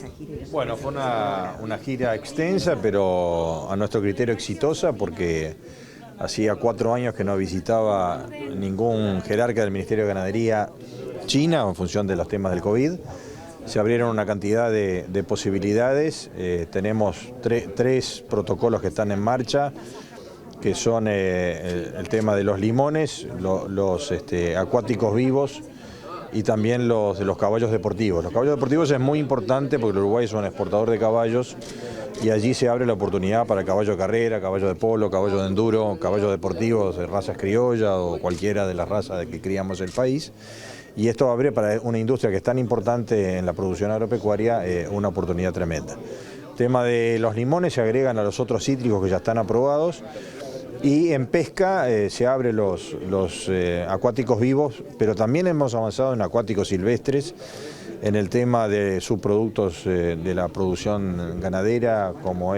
esa gira? Bueno, fue una gira extensa, pero a nuestro criterio exitosa, porque hacía 4 años que no visitaba ningún jerarca del Ministerio de Ganadería China en función de los temas del COVID. Se abrieron una cantidad de posibilidades, tenemos tres protocolos que están en marcha, que son el tema de los limones, los acuáticos vivos y también los de los caballos deportivos. Los caballos deportivos es muy importante porque el Uruguay es un exportador de caballos y allí se abre la oportunidad para caballo de carrera, caballo de polo, caballo de enduro, caballos deportivos de razas criollas o cualquiera de las razas que criamos en el país. Y esto abre para una industria que es tan importante en la producción agropecuaria una oportunidad tremenda. El tema de los limones se agregan a los otros cítricos que ya están aprobados. Y en pesca se abren los acuáticos vivos, pero también hemos avanzado en acuáticos silvestres, en el tema de subproductos de la producción ganadera, como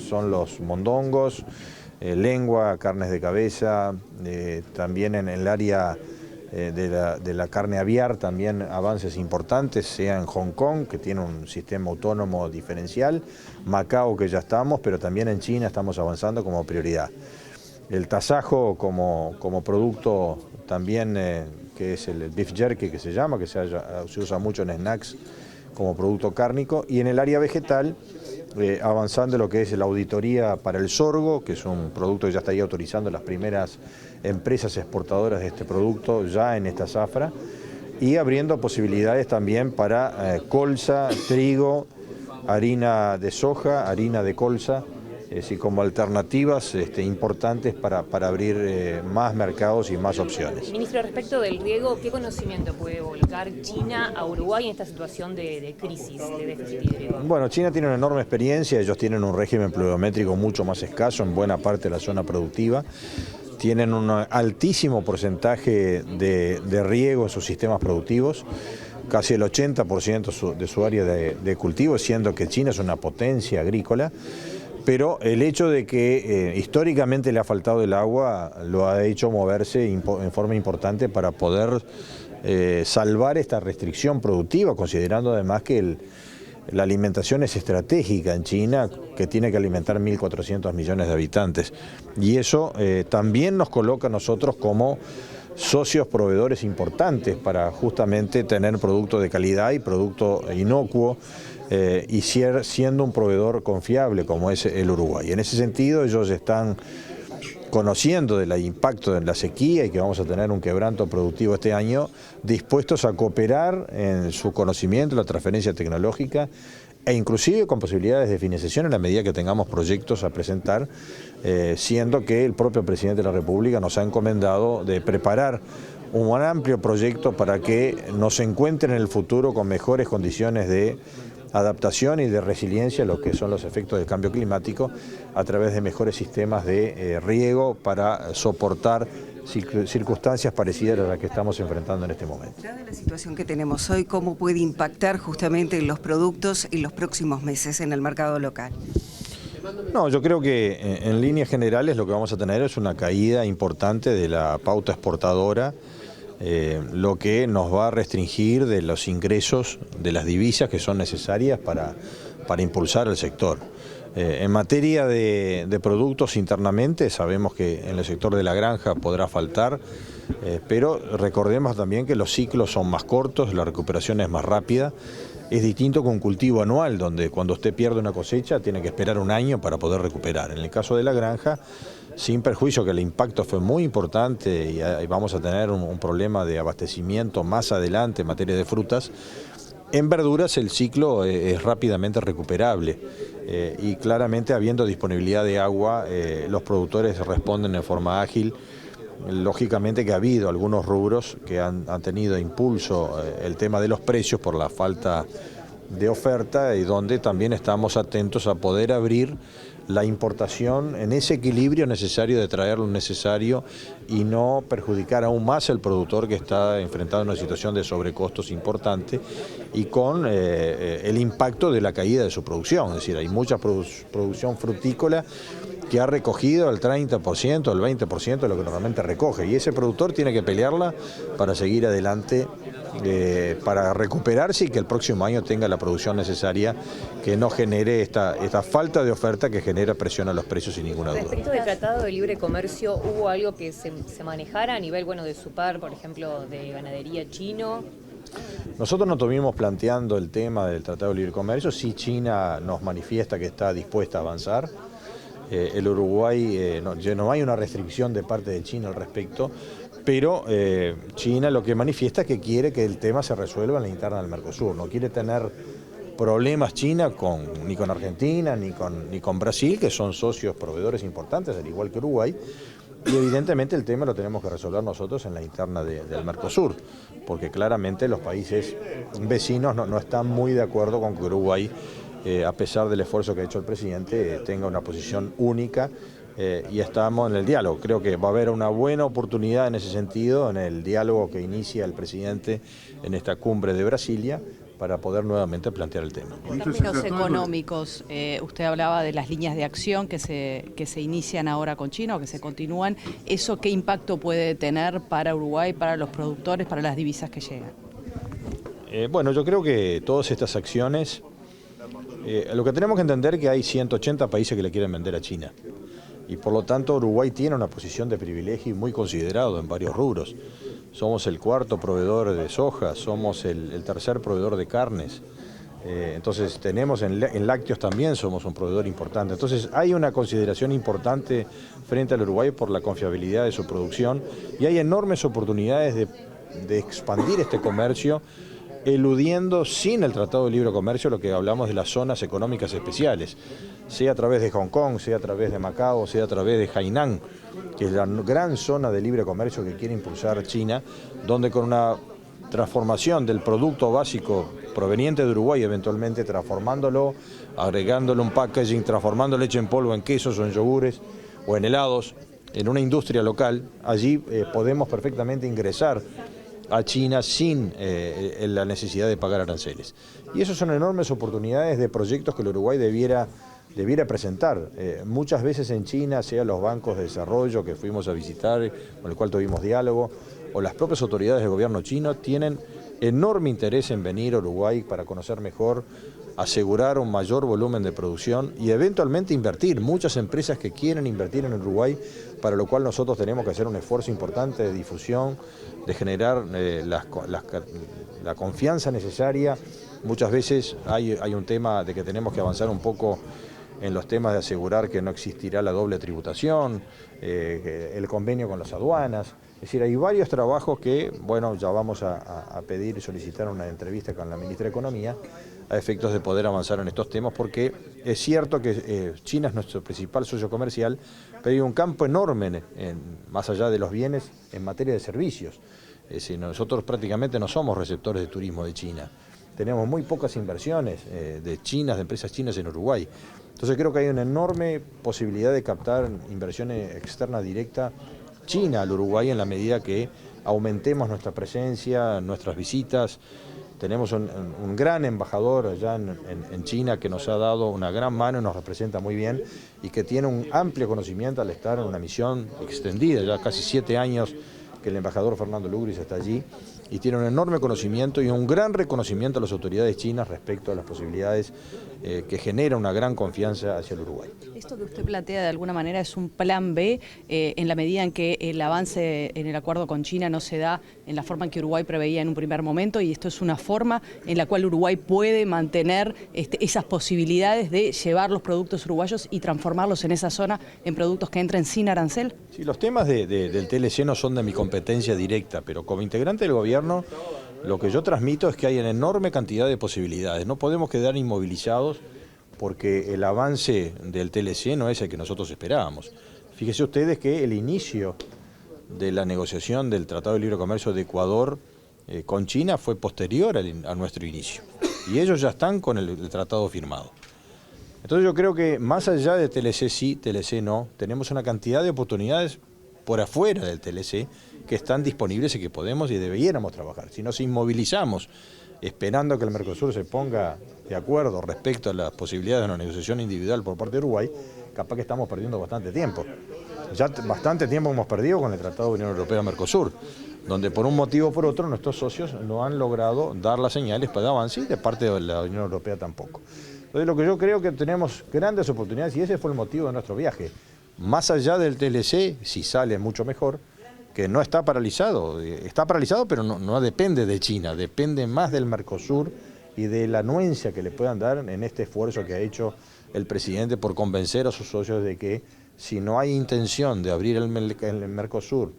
son los mondongos, lengua, carnes de cabeza, también en el área de la carne aviar, también avances importantes, sea en Hong Kong, que tiene un sistema autónomo diferencial, Macao, que ya estamos, pero también en China estamos avanzando como prioridad. El tasajo como producto también, que es el beef jerky que se llama, que se usa mucho en snacks como producto cárnico, y en el área vegetal, avanzando lo que es la auditoría para el sorgo, que es un producto que ya estaría autorizando las primeras empresas exportadoras de este producto ya en esta zafra, y abriendo posibilidades también para colza, trigo, harina de soja, harina de colza, y como alternativas importantes para abrir más mercados y más opciones. Ministro, respecto del riego, ¿qué conocimiento puede volcar China a Uruguay en esta situación de crisis, de déficit hídrico? Bueno, China tiene una enorme experiencia, ellos tienen un régimen pluviométrico mucho más escaso en buena parte de la zona productiva, tienen un altísimo porcentaje de riego en sus sistemas productivos, casi el 80% de su área de cultivo, siendo que China es una potencia agrícola. Pero el hecho de que históricamente le ha faltado el agua lo ha hecho moverse en forma importante para poder salvar esta restricción productiva, considerando además que la alimentación es estratégica en China, que tiene que alimentar 1.400 millones de habitantes. Y eso también nos coloca a nosotros como socios proveedores importantes para justamente tener producto de calidad y producto inocuo, y siendo un proveedor confiable como es el Uruguay. En ese sentido ellos están conociendo del impacto de la sequía y que vamos a tener un quebranto productivo este año, dispuestos a cooperar en su conocimiento, la transferencia tecnológica e inclusive con posibilidades de financiación en la medida que tengamos proyectos a presentar, siendo que el propio presidente de la República nos ha encomendado de preparar un amplio proyecto para que nos encuentren en el futuro con mejores condiciones de adaptación y de resiliencia a lo que son los efectos del cambio climático a través de mejores sistemas de riego para soportar circunstancias parecidas a las que estamos enfrentando en este momento. Dada la situación que tenemos hoy, ¿cómo puede impactar justamente los productos en los próximos meses en el mercado local? No, yo creo que en líneas generales lo que vamos a tener es una caída importante de la pauta exportadora, lo que nos va a restringir de los ingresos de las divisas que son necesarias para impulsar el sector. En materia de productos internamente, sabemos que en el sector de la granja podrá faltar, pero recordemos también que los ciclos son más cortos, la recuperación es más rápida. Es distinto con un cultivo anual, donde cuando usted pierde una cosecha tiene que esperar un año para poder recuperar. En el caso de la granja, sin perjuicio que el impacto fue muy importante y vamos a tener un problema de abastecimiento más adelante en materia de frutas, en verduras el ciclo es rápidamente recuperable y claramente habiendo disponibilidad de agua, los productores responden de forma ágil. Lógicamente que ha habido algunos rubros que han tenido impulso el tema de los precios por la falta de oferta y donde también estamos atentos a poder abrir la importación en ese equilibrio necesario de traer lo necesario y no perjudicar aún más al productor que está enfrentado a una situación de sobrecostos importante y con el impacto de la caída de su producción. Es decir, hay mucha producción frutícola que ha recogido el 30%, el 20% de lo que normalmente recoge y ese productor tiene que pelearla para seguir adelante para recuperarse y que el próximo año tenga la producción necesaria, que no genere esta falta de oferta que genera presión a los precios sin ninguna duda. Respecto del Tratado de Libre Comercio, ¿hubo algo que se manejara a nivel de su par, por ejemplo, de ganadería chino? Nosotros no estuvimos planteando el tema del Tratado de Libre Comercio, sí China nos manifiesta que está dispuesta a avanzar. El Uruguay, no hay una restricción de parte de China al respecto, pero China lo que manifiesta es que quiere que el tema se resuelva en la interna del Mercosur, no quiere tener problemas China ni con Argentina ni con Brasil, que son socios proveedores importantes, al igual que Uruguay, y evidentemente el tema lo tenemos que resolver nosotros en la interna del Mercosur, porque claramente los países vecinos no están muy de acuerdo con que Uruguay, a pesar del esfuerzo que ha hecho el presidente, tenga una posición única, y estamos en el diálogo. Creo que va a haber una buena oportunidad en ese sentido, en el diálogo que inicia el presidente en esta cumbre de Brasilia, para poder nuevamente plantear el tema. En términos económicos, usted hablaba de las líneas de acción que se inician ahora con China o que se continúan. ¿Eso qué impacto puede tener para Uruguay, para los productores, para las divisas que llegan? Bueno, yo creo que todas estas acciones, lo que tenemos que entender es que hay 180 países que le quieren vender a China. Y por lo tanto Uruguay tiene una posición de privilegio muy considerado en varios rubros. Somos el cuarto proveedor de soja, somos el tercer proveedor de carnes. Entonces tenemos en lácteos también somos un proveedor importante. Entonces hay una consideración importante frente al Uruguay por la confiabilidad de su producción y hay enormes oportunidades de expandir este comercio, eludiendo sin el Tratado de Libre Comercio lo que hablamos de las zonas económicas especiales, sea a través de Hong Kong, sea a través de Macao, sea a través de Hainan, que es la gran zona de libre comercio que quiere impulsar China, donde con una transformación del producto básico proveniente de Uruguay, eventualmente transformándolo, agregándole un packaging, transformando leche en polvo en quesos o en yogures o en helados, en una industria local, allí podemos perfectamente ingresar a China sin la necesidad de pagar aranceles. Y esas son enormes oportunidades de proyectos que el Uruguay debiera presentar. Muchas veces en China, sea los bancos de desarrollo que fuimos a visitar, con el cual tuvimos diálogo, o las propias autoridades del gobierno chino, tienen enorme interés en venir a Uruguay para conocer mejor, asegurar un mayor volumen de producción y eventualmente invertir. Muchas empresas que quieren invertir en Uruguay, para lo cual nosotros tenemos que hacer un esfuerzo importante de difusión, de generar la confianza necesaria. Muchas veces hay un tema de que tenemos que avanzar un poco en los temas de asegurar que no existirá la doble tributación, el convenio con las aduanas. Es decir, hay varios trabajos que, bueno, ya vamos a pedir y solicitar una entrevista con la ministra de Economía a efectos de poder avanzar en estos temas, porque es cierto que China es nuestro principal socio comercial, pero hay un campo enorme, más allá de los bienes, en materia de servicios. Es decir, nosotros prácticamente no somos receptores de turismo de China. Tenemos muy pocas inversiones de empresas chinas en Uruguay. Entonces creo que hay una enorme posibilidad de captar inversiones externas directas China al Uruguay en la medida que aumentemos nuestra presencia, nuestras visitas. Tenemos un gran embajador allá en China que nos ha dado una gran mano y nos representa muy bien y que tiene un amplio conocimiento al estar en una misión extendida, ya casi 7 años que el embajador Fernando Lugris está allí y tiene un enorme conocimiento y un gran reconocimiento a las autoridades chinas respecto a las posibilidades que genera una gran confianza hacia el Uruguay. Esto que usted plantea de alguna manera es un plan B en la medida en que el avance en el acuerdo con China no se da en la forma en que Uruguay preveía en un primer momento, y esto es una forma en la cual Uruguay puede mantener esas posibilidades de llevar los productos uruguayos y transformarlos en esa zona en productos que entren sin arancel. Sí, los temas del TLC no son de mi competencia directa, pero como integrante del gobierno lo que yo transmito es que hay una enorme cantidad de posibilidades. No podemos quedar inmovilizados porque el avance del TLC no es el que nosotros esperábamos. Fíjense ustedes que el inicio de la negociación del Tratado de Libre Comercio de Ecuador con China fue posterior a nuestro inicio. Y ellos ya están con el tratado firmado. Entonces yo creo que más allá de TLC sí, TLC no, tenemos una cantidad de oportunidades por afuera del TLC que están disponibles y que podemos y debiéramos trabajar. Si nos inmovilizamos esperando que el Mercosur se ponga de acuerdo respecto a las posibilidades de una negociación individual por parte de Uruguay, capaz que estamos perdiendo bastante tiempo. Ya bastante tiempo hemos perdido con el Tratado de Unión Europea-Mercosur. donde por un motivo o por otro nuestros socios no han logrado dar las señales para avance y de parte de la Unión Europea tampoco. Entonces lo que yo creo que tenemos grandes oportunidades y ese fue el motivo de nuestro viaje. Más allá del TLC, si sale mucho mejor, que no está paralizado pero no depende de China, depende más del Mercosur y de la anuencia que le puedan dar en este esfuerzo que ha hecho el presidente por convencer a sus socios de que si no hay intención de abrir el Mercosur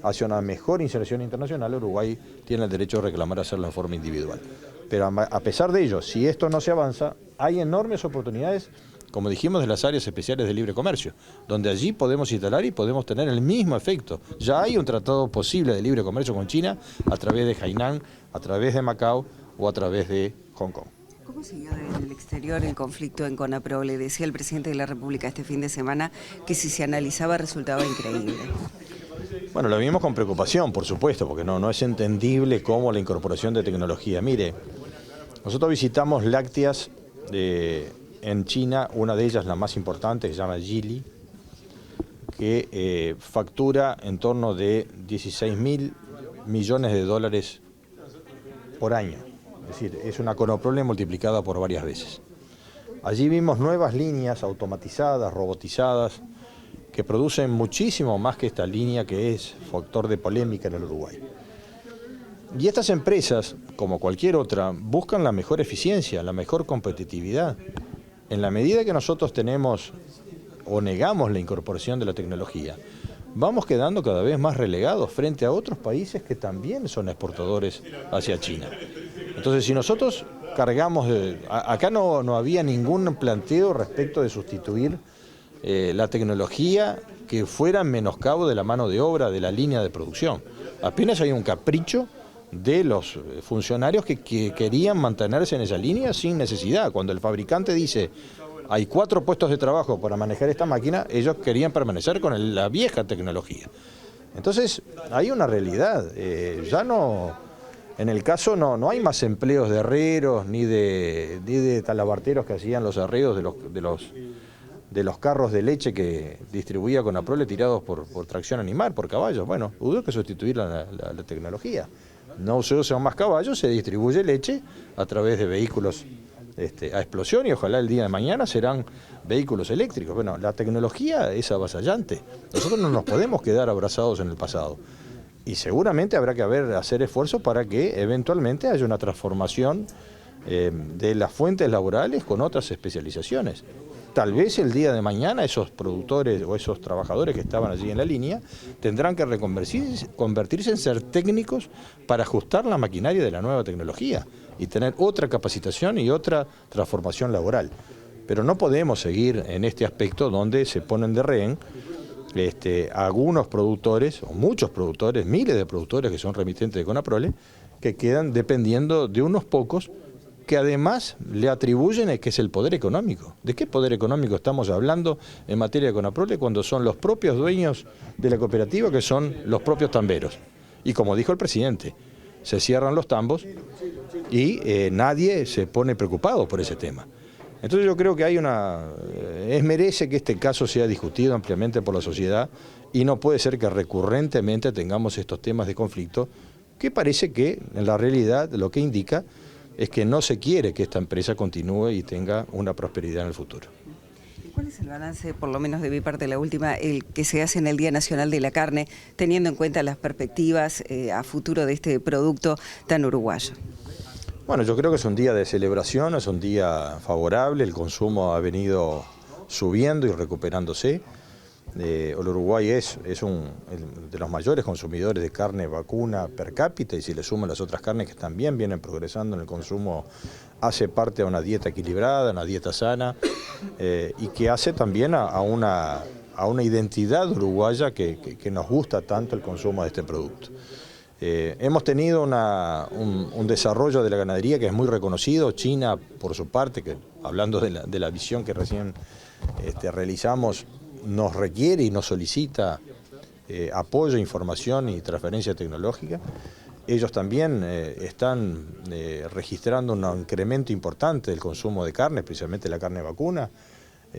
hacia una mejor inserción internacional, Uruguay tiene el derecho de reclamar hacerlo en forma individual. Pero a pesar de ello, si esto no se avanza, hay enormes oportunidades, como dijimos, de las áreas especiales de libre comercio, donde allí podemos instalar y podemos tener el mismo efecto. Ya hay un tratado posible de libre comercio con China a través de Hainan, a través de Macao o a través de Hong Kong. ¿Cómo siguió desde el exterior el conflicto en CONAPROL? Le decía el presidente de la República este fin de semana que si se analizaba resultaba increíble. Bueno, lo vimos con preocupación, por supuesto, porque no es entendible cómo la incorporación de tecnología. Mire, nosotros visitamos lácteas en China, una de ellas, la más importante, que se llama Geely, que factura en torno de 16.000 millones de dólares por año. Es decir, es una CONAPROL multiplicada por varias veces. Allí vimos nuevas líneas automatizadas, robotizadas, que producen muchísimo más que esta línea que es factor de polémica en el Uruguay. Y estas empresas, como cualquier otra, buscan la mejor eficiencia, la mejor competitividad. En la medida que nosotros tenemos o negamos la incorporación de la tecnología, vamos quedando cada vez más relegados frente a otros países que también son exportadores hacia China. Entonces, si nosotros cargamos, acá no había ningún planteo respecto de sustituir la tecnología que fuera en menoscabo de la mano de obra, de la línea de producción. Apenas hay un capricho de los funcionarios que querían mantenerse en esa línea sin necesidad. Cuando el fabricante dice, hay 4 puestos de trabajo para manejar esta máquina, ellos querían permanecer con la vieja tecnología. Entonces, hay una realidad. Ya no, en el caso no hay más empleos de herreros ni de talabarteros que hacían los arreos de los carros de leche que distribuía CONAPROL tirados por tracción animal, por caballos. Bueno, hubo que sustituir la tecnología. No se usan más caballos, se distribuye leche a través de vehículos a explosión y ojalá el día de mañana serán vehículos eléctricos. Bueno, la tecnología es avasallante. Nosotros no nos podemos quedar abrazados en el pasado. Y seguramente habrá que hacer esfuerzos para que eventualmente haya una transformación de las fuentes laborales con otras especializaciones. Tal vez el día de mañana esos productores o esos trabajadores que estaban allí en la línea tendrán que convertirse en ser técnicos para ajustar la maquinaria de la nueva tecnología y tener otra capacitación y otra transformación laboral. Pero no podemos seguir en este aspecto donde se ponen de rehén algunos productores, o muchos productores, miles de productores que son remitentes de CONAPROL, que quedan dependiendo de unos pocos que además le atribuyen que es el poder económico. ¿De qué poder económico estamos hablando en materia de CONAPROL cuando son los propios dueños de la cooperativa que son los propios tamberos? Y como dijo el presidente, se cierran los tambos y nadie se pone preocupado por ese tema. Entonces yo creo que merece que este caso sea discutido ampliamente por la sociedad y no puede ser que recurrentemente tengamos estos temas de conflicto que parece que en la realidad lo que indica es que no se quiere que esta empresa continúe y tenga una prosperidad en el futuro. ¿Cuál es el balance, por lo menos de mi parte, la última, el que se hace en el Día Nacional de la Carne, teniendo en cuenta las perspectivas a futuro de este producto tan uruguayo? Bueno, yo creo que es un día de celebración, es un día favorable, el consumo ha venido subiendo y recuperándose. El Uruguay es de los mayores consumidores de carne vacuna per cápita y si le suman las otras carnes que también vienen progresando en el consumo, hace parte de una dieta equilibrada, una dieta sana y que hace también a una identidad uruguaya que nos gusta tanto el consumo de este producto. Hemos tenido un desarrollo de la ganadería que es muy reconocido. China, por su parte, que hablando de la visión que recién realizamos, nos requiere y nos solicita apoyo, información y transferencia tecnológica. Ellos también están registrando un incremento importante del consumo de carne, especialmente la carne vacuna.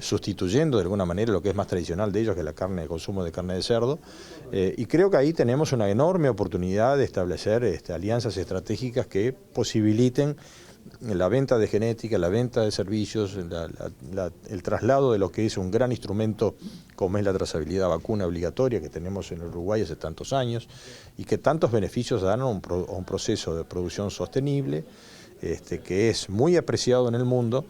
sustituyendo de alguna manera lo que es más tradicional de ellos, que es la carne de consumo de carne de cerdo. Y creo que ahí tenemos una enorme oportunidad de establecer alianzas estratégicas que posibiliten la venta de genética, la venta de servicios, el traslado de lo que es un gran instrumento como es la trazabilidad vacuna obligatoria que tenemos en Uruguay hace tantos años y que tantos beneficios dan a un proceso de producción sostenible, que es muy apreciado en el mundo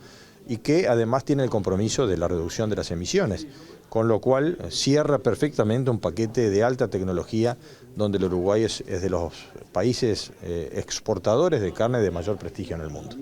y que además tiene el compromiso de la reducción de las emisiones, con lo cual cierra perfectamente un paquete de alta tecnología donde el Uruguay es de los países exportadores de carne de mayor prestigio en el mundo.